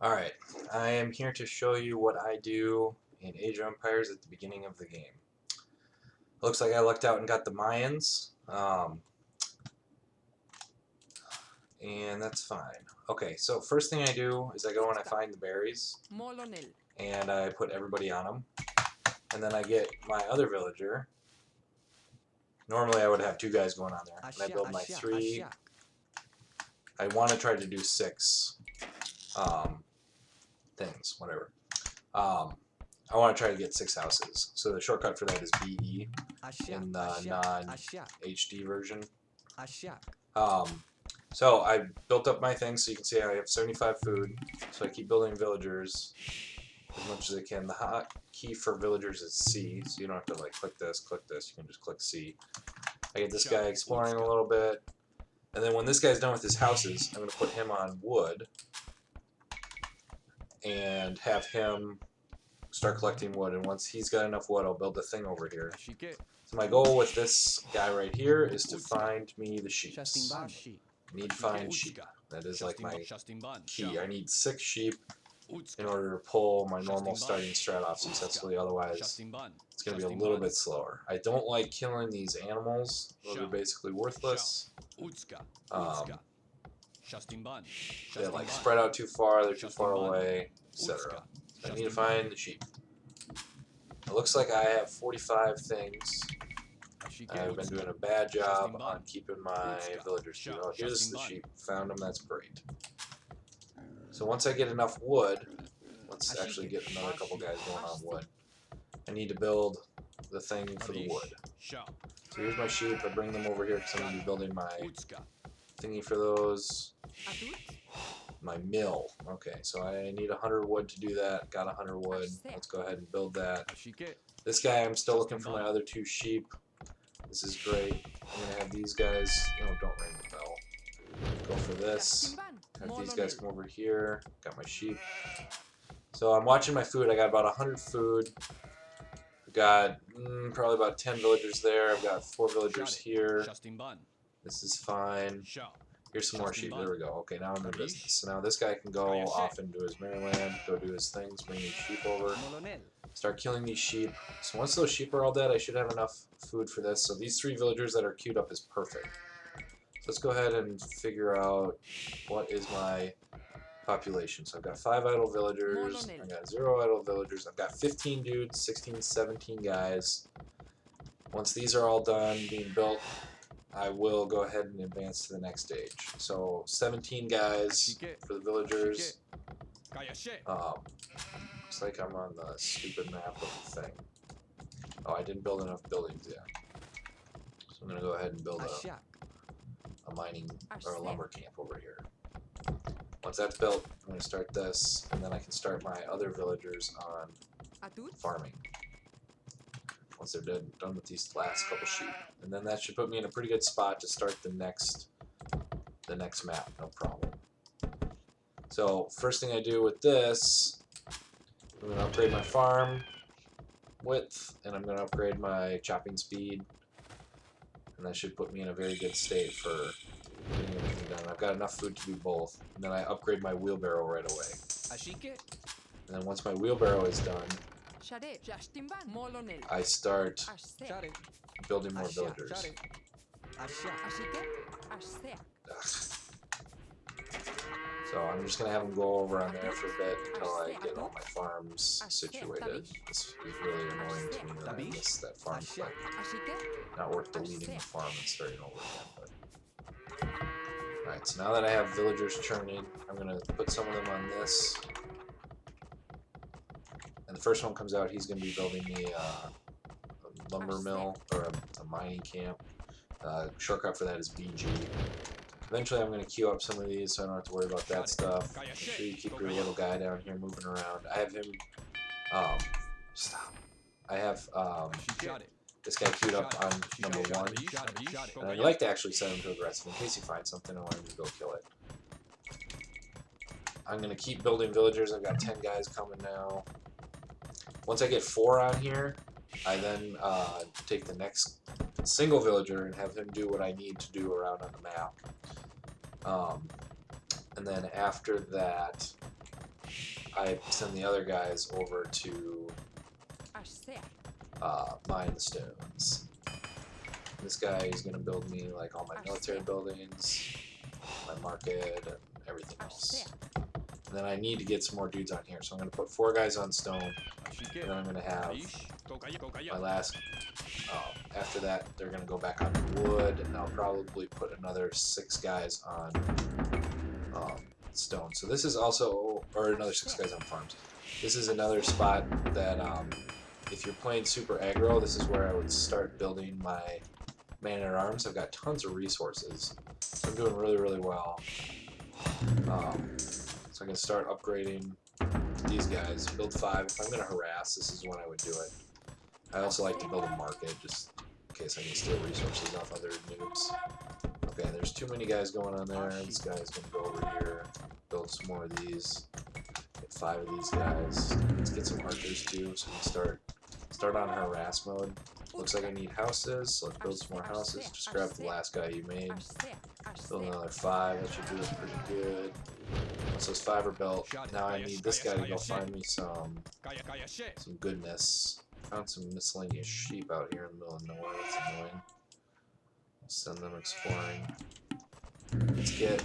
Alright, I am here to show you what I do in Age of Empires at the beginning of the game. Looks like I lucked out and got the Mayans, and that's fine. Okay, so first thing I do is I go and I find the berries, and I put everybody on them, and then I get my other villager. Normally I would have 2 guys going on there, and I build my 3. I want to try to do 6 things, whatever. I want to try to get 6 houses. So the shortcut for that is BE in the non-HD version. So I built up my thing, so you can see I have 75 food. So I keep building villagers as much as I can. The hotkey for villagers is C, so you don't have to like click this. You can just click C. I get this guy exploring a little bit. And then when this guy's done with his houses, I'm going to put him on wood and have him start collecting wood. And once he's got enough wood, I'll build the thing over here. So my goal with this guy right here is to find me the sheep. I need to find sheep. That is like my key. I need 6 sheep in order to pull my normal starting strat off successfully. Otherwise, it's going to be a little bit slower. I don't like killing these animals. Those are basically worthless. They like spread out too far, they're too far away, etc. I need to find the sheep. It looks like I have 45 things. I've been doing a bad job on keeping my villagers too. Oh, here's the sheep. Found them, that's great. So once I get enough wood, let's actually get another couple guys going on wood. I need to build the thing for the wood. So here's my sheep. I bring them over here because I'm going to be building my thingy for those. My mill. Okay, so I need 100 wood to do that. Got 100 wood. Let's go ahead and build that. This guy, I'm still looking for my other 2 sheep. This is great. I'm going to have these guys, don't ring the bell. Go for this. Have these guys come over here. Got my sheep. So I'm watching my food. I got about 100 food. I've got probably about 10 villagers there. I've got 4 villagers here. This is fine. Here's some more sheep. There we go. Okay, now I'm in business. So now this guy can go off into his merryland, go do his things, bring these sheep over, start killing these sheep. So once those sheep are all dead, I should have enough food for this. So these 3 villagers that are queued up is perfect. So let's go ahead and figure out what is my population. So I've got 5 idle villagers, I've got 0 idle villagers, I've got 15 dudes, 16, 17 guys. Once these are all done being built, I will go ahead and advance to the next stage. So 17 guys for the villagers. Looks like I'm on the stupid map of the thing. Oh, I didn't build enough buildings yet. So I'm going to go ahead and build a mining or a lumber camp over here. Once that's built, I'm going to start this, and then I can start my other villagers on farming. Once they're done with these last couple sheep. And then that should put me in a pretty good spot to start the next map, no problem. So first thing I do with this, I'm going to upgrade my farm width, and I'm going to upgrade my chopping speed, and that should put me in a very good state for getting everything done. I've got enough food to do both, and then I upgrade my wheelbarrow right away. And then once my wheelbarrow is done, I start building more villagers. So I'm just going to have them go over on there for a bit until I get all my farms situated. This is really annoying to me that I missed that farm click. Not worth deleting the farm and starting over again. Alright, so now that I have villagers churning, I'm going to put some of them on this. And the first one comes out, he's going to be building me a lumber mill, or a mining camp. Shortcut for that is BG. Eventually I'm going to queue up some of these so I don't have to worry about that stuff. Make sure you keep your little guy down here moving around. I have him, stop. I have this guy queued up on number 1. And I'd like to actually set him to aggressive in case he finds something and I want him to go kill it. I'm going to keep building villagers. I've got 10 guys coming now. Once I get 4 on here, I then take the next single villager and have him do what I need to do around on the map. And then after that, I send the other guys over to mine the stones. This guy is going to build me like all my military buildings, my market, and everything else. And then I need to get some more dudes on here, so I'm going to put 4 guys on stone, and then I'm going to have my last, after that they're going to go back on wood, and I'll probably put another 6 guys on stone. So this is also, or another 6 guys on farms. This is another spot that if you're playing super aggro, this is where I would start building my man-at-arms. I've got tons of resources, so I'm doing really, really well. So I can start upgrading these guys. Build 5. If I'm going to harass, this is when I would do it. I also like to build a market, just in case I can steal resources off other noobs. Okay, there's too many guys going on there. This guy's going to go over here, build some more of these. Get 5 of these guys. Let's get some archers too, so we can start on harass mode. Looks like I need houses, so let's build some more houses. Just grab the last guy you made. Build another 5, that should do it pretty good. Once those 5 are built, now I need this guy to go find me some goodness. Found some miscellaneous sheep out here in the middle of nowhere, that's annoying. Send them exploring. Let's get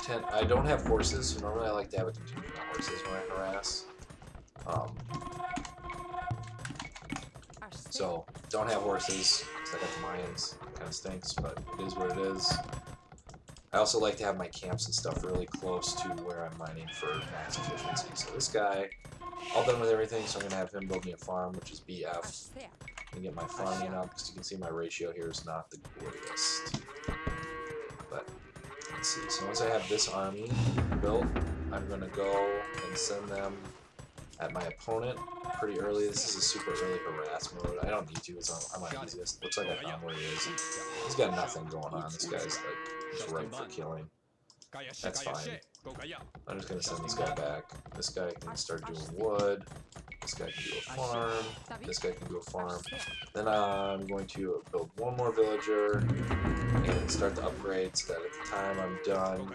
10. I don't have horses, so normally I like to have a contingent of horses when I harass. So, don't have horses, because I got the mines. Kind of stinks, but it is what it is. I also like to have my camps and stuff really close to where I'm mining for max efficiency. So this guy, all done with everything, so I'm going to have him build me a farm, which is BF. And get my farming up, because you can see my ratio here is not the greatest. But, let's see. So once I have this army built, I'm going to go and send them at my opponent pretty early. This is a super early harass mode. I don't need to, I'm on easiest. Looks like I found where he is. He's got nothing going on. This guy's like just ripe for killing. That's fine. I'm just gonna send this guy back. This guy can start doing wood. This guy can do a farm. This guy can do a farm. Then I'm going to build 1 more villager and start the upgrade so that at the time I'm done,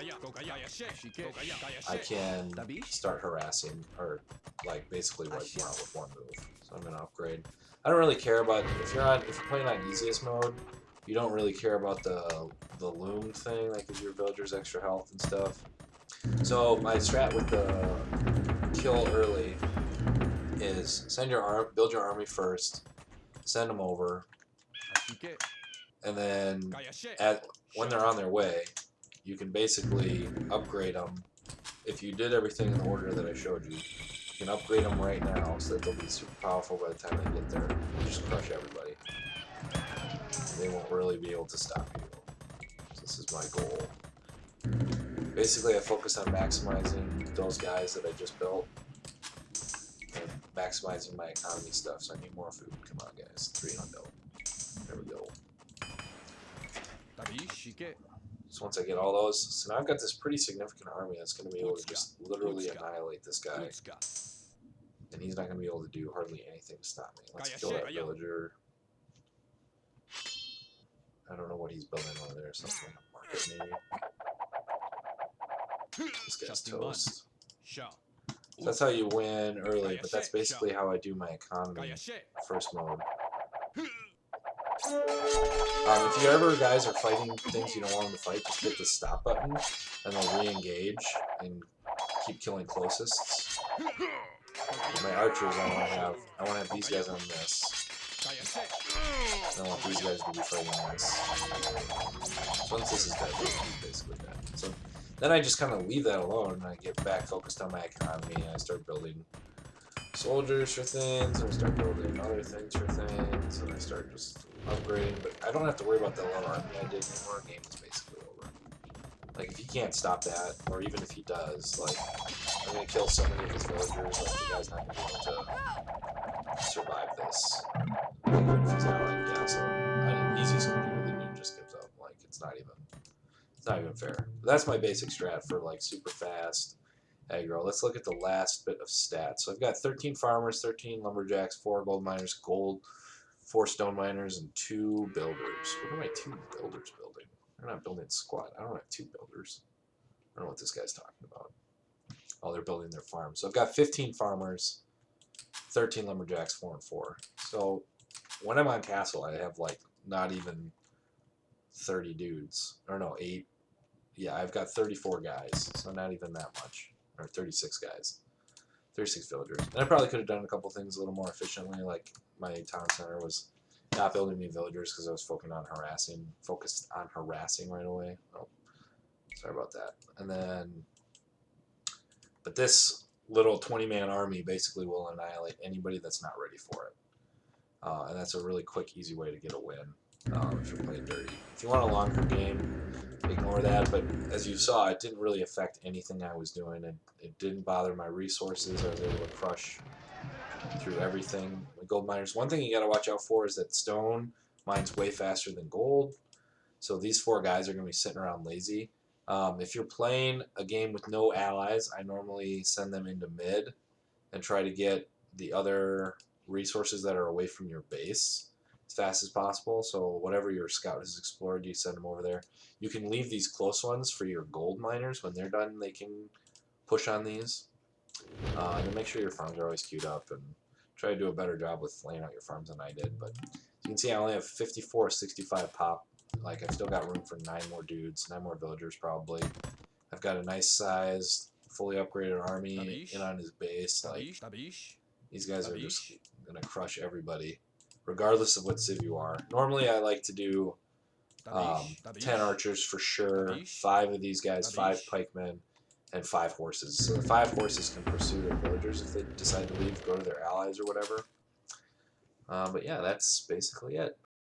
I can start harassing, or like basically wipe them out with 1 move. So I'm gonna upgrade. I don't really care about if you're playing on easiest mode. You don't really care about the loom thing, like gives your villagers extra health and stuff. So my strat with the kill early is build your army first, send them over, and then when they're on their way, you can basically upgrade them. If you did everything in the order that I showed you, you can upgrade them right now so that they'll be super powerful by the time they get there. Just crush everybody. They won't really be able to stop you. So this is my goal. Basically, I focus on maximizing those guys that I just built and maximizing my economy stuff. So I need more food. Come on, guys. 300. There we go. So once I get all those, so now I've got this pretty significant army that's going to be able to just literally annihilate this guy. And he's not going to be able to do hardly anything to stop me. Let's kill that villager. I don't know what he's building over there. Something like a market, maybe. This guy's toast. So that's how you win early, but that's basically how I do my economy first mode. If you ever guys are fighting things you don't want them to fight, just hit the stop button, and they'll re-engage and keep killing closest. And my archers, I want to have these guys on this. I want these guys to be fighting this. So once this is dead, it's basically dead. So then I just kind of leave that alone, and I get back focused on my economy, and I start building soldiers for things, and I start building other things for things, and I start just upgrading. But I don't have to worry about the little army I did anymore. The game is basically over. Like, if he can't stop that, or even if he does, like, I'm going to kill so many of his villagers, like, the guy's not going to be able to survive this. Even if he's not like castle. I mean, easiest computer, the dude just gives up. Like, it's not even fair. But that's my basic strat for, like, super fast aggro. Let's look at the last bit of stats. So I've got 13 farmers, 13 lumberjacks, 4 gold miners, 4 stone miners, and 2 builders. What are my 2 builders building? They're not building squat. I don't have 2 builders. I don't know what this guy's talking about. while they're building their farm. So I've got 15 farmers, 13 lumberjacks, 4 and 4. So when I'm on castle, I have like not even 30 dudes, or no, 8. Yeah, I've got 34 guys, so not even that much, or 36 guys, 36 villagers. And I probably could have done a couple things a little more efficiently, like my town center was not building me villagers because I was focused on harassing right away. Oh, sorry about that. And then, but this little 20-man army basically will annihilate anybody that's not ready for it. And that's a really quick, easy way to get a win if you're playing dirty. If you want a longer game, ignore that. But as you saw, it didn't really affect anything I was doing. It didn't bother my resources. I was able to crush through everything. The gold miners, one thing you got to watch out for is that stone mines way faster than gold. So these 4 guys are going to be sitting around lazy. If you're playing a game with no allies, I normally send them into mid and try to get the other resources that are away from your base as fast as possible. So whatever your scout has explored, you send them over there. You can leave these close ones for your gold miners. When they're done, they can push on these. And then make sure your farms are always queued up, and try to do a better job with laying out your farms than I did. But you can see I only have 54, 65 pop. Like, I've still got room for 9 more dudes, 9 more villagers probably. I've got a nice sized, fully upgraded army in on his base. Like, these guys are just going to crush everybody, regardless of what civ you are. Normally I like to do 10 archers for sure, 5 of these guys, 5 pikemen, and 5 horses. So the 5 horses can pursue their villagers if they decide to leave, go to their allies or whatever. But yeah, that's basically it.